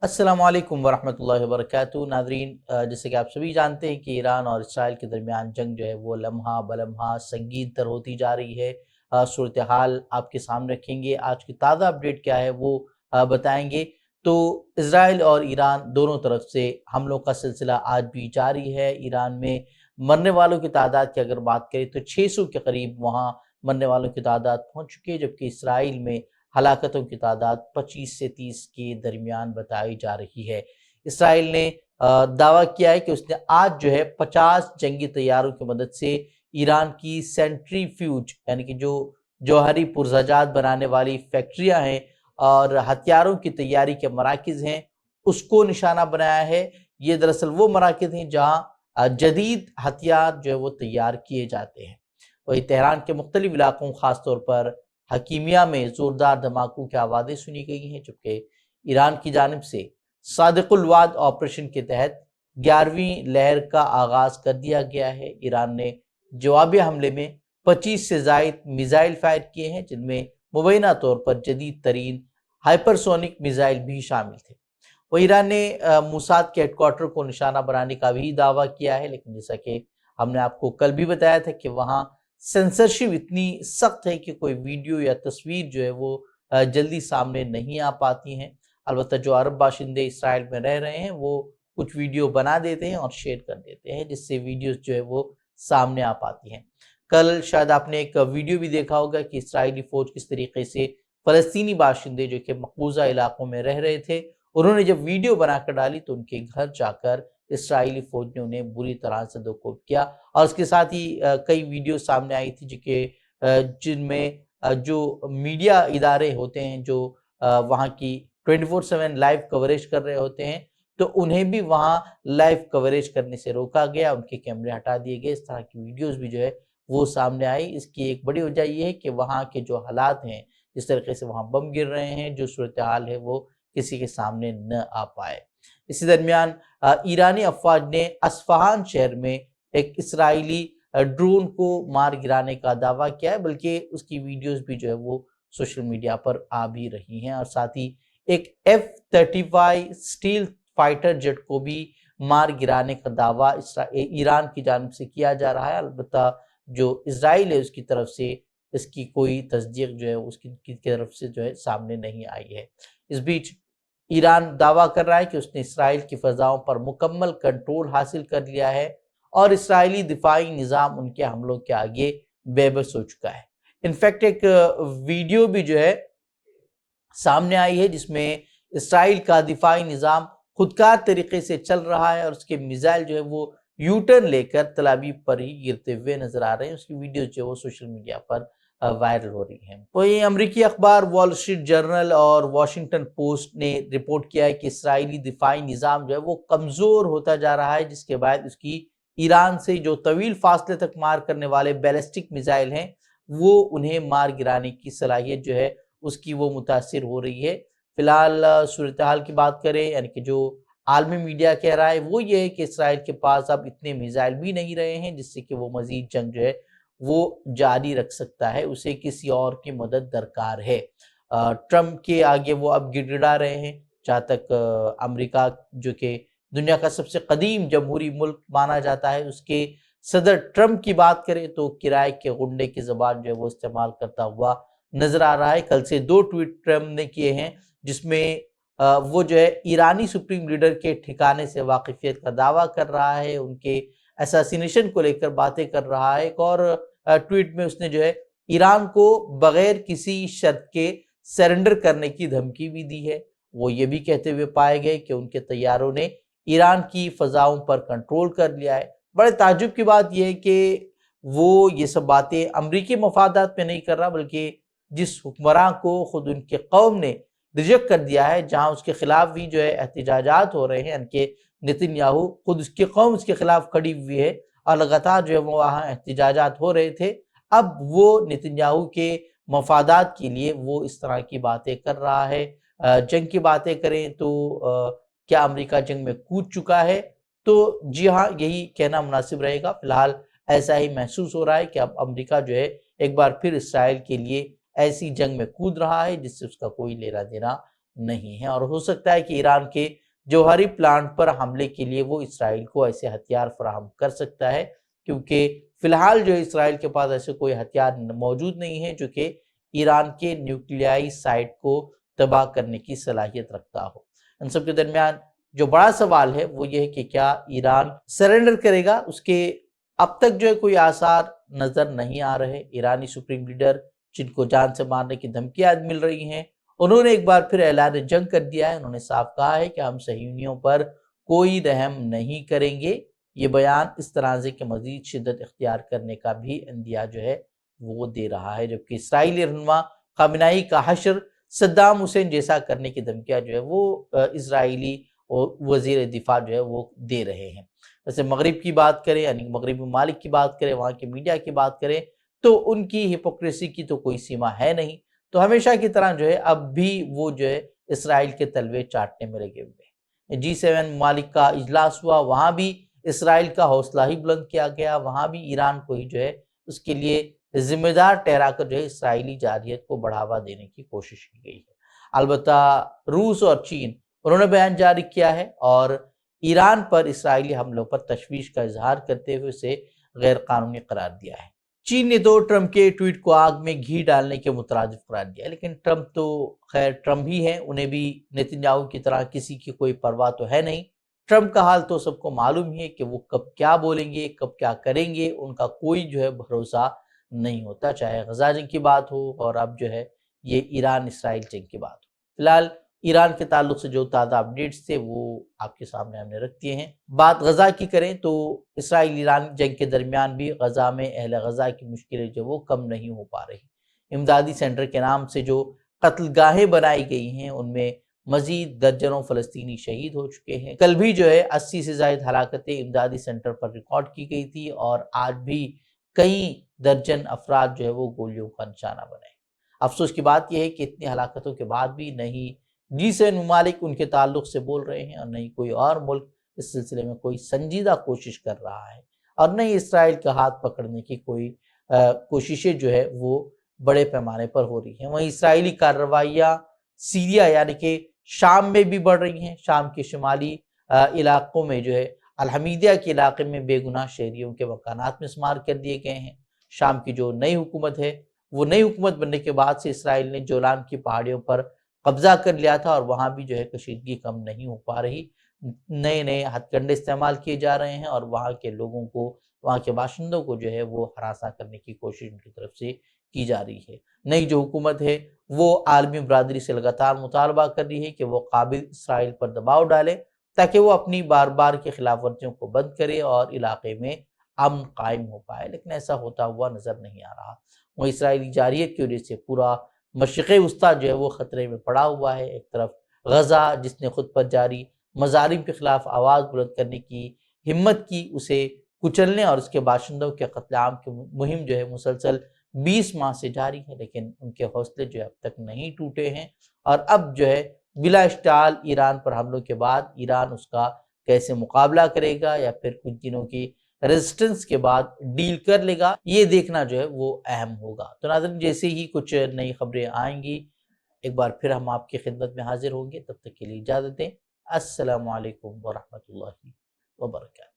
अस्सलाम वालेकुम वरहमतुल्लाहि वबरकातुहू। नाज़रीन, जैसे कि आप सभी जानते हैं कि ईरान और इसराइल के दरमियान जंग जो है वो लम्हा बलम्हा संगीन तर होती जा रही है। सूरत हाल आपके सामने रखेंगे, आज की ताज़ा अपडेट क्या है वो बताएंगे। तो इसराइल और ईरान दोनों तरफ से हमलों का सिलसिला आज भी जारी है। ईरान में मरने वालों की तादाद की अगर बात करें तो 600 के करीब वहाँ मरने वालों की तादाद पहुँच चुकी है, जबकि इसराइल में हलाकतों की तादाद 25 से 30 के दरमियान बताई जा रही है। इसराइल ने दावा किया है कि उसने आज जो है 50 जंगी तैयारों की मदद से ईरान की सेंट्रीफ्यूज यानी कि जो जौहरी पुर्ज़ाजात बनाने वाली फैक्ट्रियां हैं और हथियारों की तैयारी के मराकिज़ हैं, उसको निशाना बनाया है। ये दरअसल वो मराकिज़ हैं जहाँ जदीद हथियार जो है वो तैयार किए जाते हैं। वही तेहरान के मुख्तलिफ इलाकों ख़ासतौर पर हकीमिया में ज़ोरदार धमाकों की आवाज़ें सुनी गई हैं, जबकि ईरान की जानिब से सादिकुल वाद ऑपरेशन के तहत 11वीं लहर का आगाज़ कर दिया गया है। ईरान ने जवाबी हमले में 25 से ज़ायद मिसाइल फायर किए हैं, जिनमें मुबैना तौर पर जदीद तरीन हाइपरसोनिक मिसाइल भी शामिल थे। वो ईरान ने मोसाद के हेडक्वार्टर को निशाना बनाने का भी दावा किया है, लेकिन जैसा कि हमने आपको कल भी बताया था कि वहाँ सेंसरशिप इतनी सख्त है कि कोई वीडियो या तस्वीर जो है वो जल्दी सामने नहीं आ पाती हैं। अलबत्ता जो अरब बाशिंदे इसराइल में रह रहे हैं वो कुछ वीडियो बना देते हैं और शेयर कर देते हैं, जिससे वीडियोस जो है वो सामने आ पाती हैं। कल शायद आपने एक वीडियो भी देखा होगा कि इसराइली फौज किस तरीके से फ़लस्तीनी बाशिंदे जो कि मकबूजा इलाकों में रह रहे थे, उन्होंने जब वीडियो बनाकर डाली तो उनके घर जाकर इसराइली फौज ने उन्हें बुरी तरह से दुर्कोप किया। और उसके साथ ही कई वीडियो सामने आई थी जिनमें जो मीडिया इदारे होते हैं जो वहाँ की 24/7 लाइव कवरेज कर रहे होते हैं, तो उन्हें भी वहाँ लाइव कवरेज करने से रोका गया, उनके कैमरे हटा दिए गए। इस तरह की वीडियोस भी जो है वो सामने आई। इसकी एक बड़ी वजह ये है कि वहाँ के जो हालात हैं, जिस तरीके से वहाँ बम गिर रहे हैं, जो सूरत हाल है वो किसी के सामने न आ पाए। इसी दरमियान ईरानी अफवाज ने अस्फहान शहर में एक इसराइली ड्रोन को मार गिराने का दावा किया है, बल्कि उसकी वीडियोस भी जो है वो सोशल मीडिया पर आ भी रही हैं। और साथ ही एक F-35 स्टील फाइटर जेट को भी मार गिराने का दावा ईरान की जानिब से किया जा रहा है। अलबत्ता जो इजराइल है उसकी तरफ से इसकी कोई तस्दीक जो है उसकी की तरफ से जो है सामने नहीं आई है। इस बीच ईरान दावा कर रहा है कि उसने इसराइल की फ़ज़ाओं पर मुकम्मल कंट्रोल हासिल कर लिया है और इसराइली दिफाई निज़ाम उनके हमलों के आगे बेबस हो चुका है। इनफैक्ट एक वीडियो भी जो है सामने आई है जिसमें इसराइल का दिफाई निज़ाम खुदकार तरीके से चल रहा है और उसके मिसाइल जो है वो यू टर्न लेकर तल अवीव पर ही गिरते हुए नजर आ रहे हैं। उसकी वीडियो जो है वो सोशल मीडिया पर वायरल हो रही है। वहीं अमेरिकी अखबार वॉल स्ट्रीट जर्नल और वाशिंगटन पोस्ट ने रिपोर्ट किया है कि इसराइली दिफाई निज़ाम जो है वो कमज़ोर होता जा रहा है, जिसके बाद उसकी ईरान से जो तवील फासले तक मार करने वाले बैलिस्टिक मिसाइल हैं वो उन्हें मार गिराने की सलाहियत जो है उसकी वो मुतासिर हो रही है। फिलहाल सूरत हाल की बात करें, यानी कि जो आलमी मीडिया कह रहा है वो ये है कि इसराइल के पास अब इतने मिसाइल भी नहीं रहे हैं जिससे कि वो मजीद जंग जो है वो जारी रख सकता है, उसे किसी और की मदद दरकार है। ट्रम्प के आगे वो अब गिड़गिड़ा रहे हैं। जहाँ तक अमेरिका जो कि दुनिया का सबसे कदीम जमहूरी मुल्क माना जाता है, उसके सदर ट्रम्प की बात करें तो किराए के गुंडे की ज़बान जो है वो इस्तेमाल करता हुआ नजर आ रहा है। कल से 2 ट्वीट ट्रम्प ने किए हैं जिसमें वो जो है ईरानी सुप्रीम लीडर के ठिकाने से वाकिफियत का दावा कर रहा है, उनके असैसिनेशन को लेकर बातें कर रहा है। एक और ट्वीट में उसने जो है ईरान को बगैर किसी शर्त के सरेंडर करने की धमकी भी दी है। वो ये भी कहते हुए पाए गए कि उनके तैयारों ने ईरान की फ़ज़ाओं पर कंट्रोल कर लिया है। बड़े ताज्जुब की बात यह है कि वो ये सब बातें अमरीकी मफादात में नहीं कर रहा, बल्कि जिस हुक्मरान को खुद उनके कौम ने रिजेक्ट कर दिया है, जहाँ उसके खिलाफ भी जो है एहतजाजात हो रहे हैं, यानी नेतन्याहू खुद उसकी कौम उसके खिलाफ खड़ी हुई है और लगातार जो है वो वहाँ एहतजाजात हो रहे थे। अब वो नेतन्याहू के मफादात के लिए वो इस तरह की बातें कर रहा है। जंग की बातें करें तो क्या अमेरिका जंग में कूद चुका है? तो जी हाँ, यही कहना मुनासिब रहेगा। फिलहाल ऐसा ही महसूस हो रहा है कि अब अमेरिका जो है एक बार फिर इसराइल के लिए ऐसी जंग में कूद रहा है जिससे उसका कोई लेना देना نہیں ہے، اور ہو سکتا ہے کہ ایران کے جوہری پلانٹ پر حملے کے لیے وہ اسرائیل کو ایسے ہتھیار فراہم کر سکتا ہے، کیونکہ فی الحال جو اسرائیل کے پاس ایسے کوئی ہتھیار موجود نہیں ہے جو کہ ایران کے نیوکلیائی سائٹ کو تباہ کرنے کی صلاحیت رکھتا ہو۔ ان سب کے درمیان جو بڑا سوال ہے وہ یہ ہے کہ کیا ایران سرنڈر کرے گا؟ اس کے اب تک جو ہے کوئی آثار نظر نہیں آ رہے۔ ایرانی سپریم لیڈر جن کو جان سے مارنے کی دھمکیاں مل رہی ہیں، انہوں نے ایک بار پھر اعلان جنگ کر دیا ہے۔ انہوں نے صاف کہا ہے کہ ہم صہیونیوں پر کوئی رحم نہیں کریں گے۔ یہ بیان اس تنازع کے مزید شدت اختیار کرنے کا بھی عندیہ جو ہے وہ دے رہا ہے، جبکہ اسرائیلی رہنما خامنائی کا حشر صدام حسین جیسا کرنے کی دھمکیاں جو ہے وہ اسرائیلی وزیر دفاع جو ہے وہ دے رہے ہیں۔ ویسے مغرب کی بات کریں، یعنی مغربی ممالک کی بات کریں، وہاں کے میڈیا کی بات کریں، تو ان کی ہپوکریسی کی تو کوئی سیما ہے نہیں۔ تو ہمیشہ کی طرح جو ہے اب بھی وہ جو ہے اسرائیل کے تلوے چاٹنے میں لگے ہوئے ہیں۔ G7 ممالک کا اجلاس ہوا، وہاں بھی اسرائیل کا حوصلہ ہی بلند کیا گیا، وہاں بھی ایران کو ہی جو ہے اس کے لیے ذمہ دار ٹھہرا کر جو ہے اسرائیلی جارحیت کو بڑھاوا دینے کی کوشش کی گئی ہے۔ البتہ روس اور چین انہوں نے بیان جاری کیا ہے اور ایران پر اسرائیلی حملوں پر تشویش کا اظہار کرتے ہوئے اسے غیر قانونی قرار دیا ہے۔ چین نے تو ٹرمپ کے ٹویٹ کو آگ میں گھی ڈالنے کے مترادف قرار دیا، لیکن ٹرمپ تو خیر ٹرمپ ہی ہیں، انہیں بھی نتنیاہو کی طرح کسی کی کوئی پرواہ تو ہے نہیں۔ ٹرمپ کا حال تو سب کو معلوم ہی ہے کہ وہ کب کیا بولیں گے، کب کیا کریں گے، ان کا کوئی جو ہے بھروسہ نہیں ہوتا، چاہے غزہ جنگ کی بات ہو اور اب جو ہے یہ ایران اسرائیل جنگ کی بات ہو۔ فی الحال ایران کے تعلق سے جو تازہ اپڈیٹس تھے وہ آپ کے سامنے ہم نے رکھ دیے ہیں۔ بات غزہ کی کریں تو اسرائیل ایران جنگ کے درمیان بھی غزہ میں اہل غزہ کی مشکلیں جو وہ کم نہیں ہو پا رہی۔ امدادی سینٹر کے نام سے جو قتل گاہیں بنائی گئی ہیں ان میں مزید درجنوں فلسطینی شہید ہو چکے ہیں۔ کل بھی جو ہے 80 سے زائد ہلاکتیں امدادی سینٹر پر ریکارڈ کی گئی تھی اور آج بھی کئی درجن افراد جو ہے وہ گولیوں کا نشانہ بنے۔ افسوس کی بات یہ ہے کہ اتنی ہلاکتوں کے بعد بھی نہیں G7 ممالک ان کے تعلق سے بول رہے ہیں اور نہیں کوئی اور ملک اس سلسلے میں کوئی سنجیدہ کوشش کر رہا ہے، اور نہیں اسرائیل کا ہاتھ پکڑنے کی کوئی کوششیں جو ہے وہ بڑے پیمانے پر ہو رہی ہیں۔ وہیں اسرائیلی کارروائیاں سیریا یعنی کہ شام میں بھی بڑھ رہی ہیں۔ شام کے شمالی علاقوں میں جو ہے الحمیدیہ کے علاقے میں بے گناہ شہریوں کے مکانات مسمار کر دیے گئے ہیں۔ شام کی جو نئی حکومت ہے وہ نئی حکومت بننے کے بعد سے اسرائیل نے جولان کی پہاڑیوں پر قبضہ کر لیا تھا اور وہاں بھی جو ہے کشیدگی کم نہیں ہو پا رہی۔ نئے ہتھ کنڈے استعمال کیے جا رہے ہیں اور وہاں کے لوگوں کو، وہاں کے باشندوں کو جو ہے وہ ہراساں کرنے کی کوشش ان کی طرف سے کی جا رہی ہے۔ نئی جو حکومت ہے وہ عالمی برادری سے لگاتار مطالبہ کر رہی ہے کہ وہ قابل اسرائیل پر دباؤ ڈالے تاکہ وہ اپنی بار بار کی خلاف ورزیوں کو بند کرے اور علاقے میں امن قائم ہو پائے، لیکن ایسا ہوتا ہوا نظر نہیں آ رہا۔ وہ اسرائیلی جارحیت کی وجہ سے پورا مشرق وسطیٰ جو ہے وہ خطرے میں پڑا ہوا ہے۔ ایک طرف غزہ جس نے خود پر جاری مظالم کے خلاف آواز بلند کرنے کی ہمت کی، اسے کچلنے اور اس کے باشندوں کے قتل عام کی مہم جو ہے مسلسل 20 ماہ سے جاری ہے، لیکن ان کے حوصلے جو ہے اب تک نہیں ٹوٹے ہیں، اور اب جو ہے بلا اشتعال ایران پر حملوں کے بعد ایران اس کا کیسے مقابلہ کرے گا یا پھر کچھ دنوں کی ریزسٹنس کے بعد ڈیل کر لے گا، یہ دیکھنا جو ہے وہ اہم ہوگا۔ تو ناظرین جیسے ہی کچھ نئی خبریں آئیں گی ایک بار پھر ہم آپ کی خدمت میں حاضر ہوں گے، تب تک کے لیے اجازت دیں۔ السلام علیکم ورحمۃ اللہ وبرکاتہ۔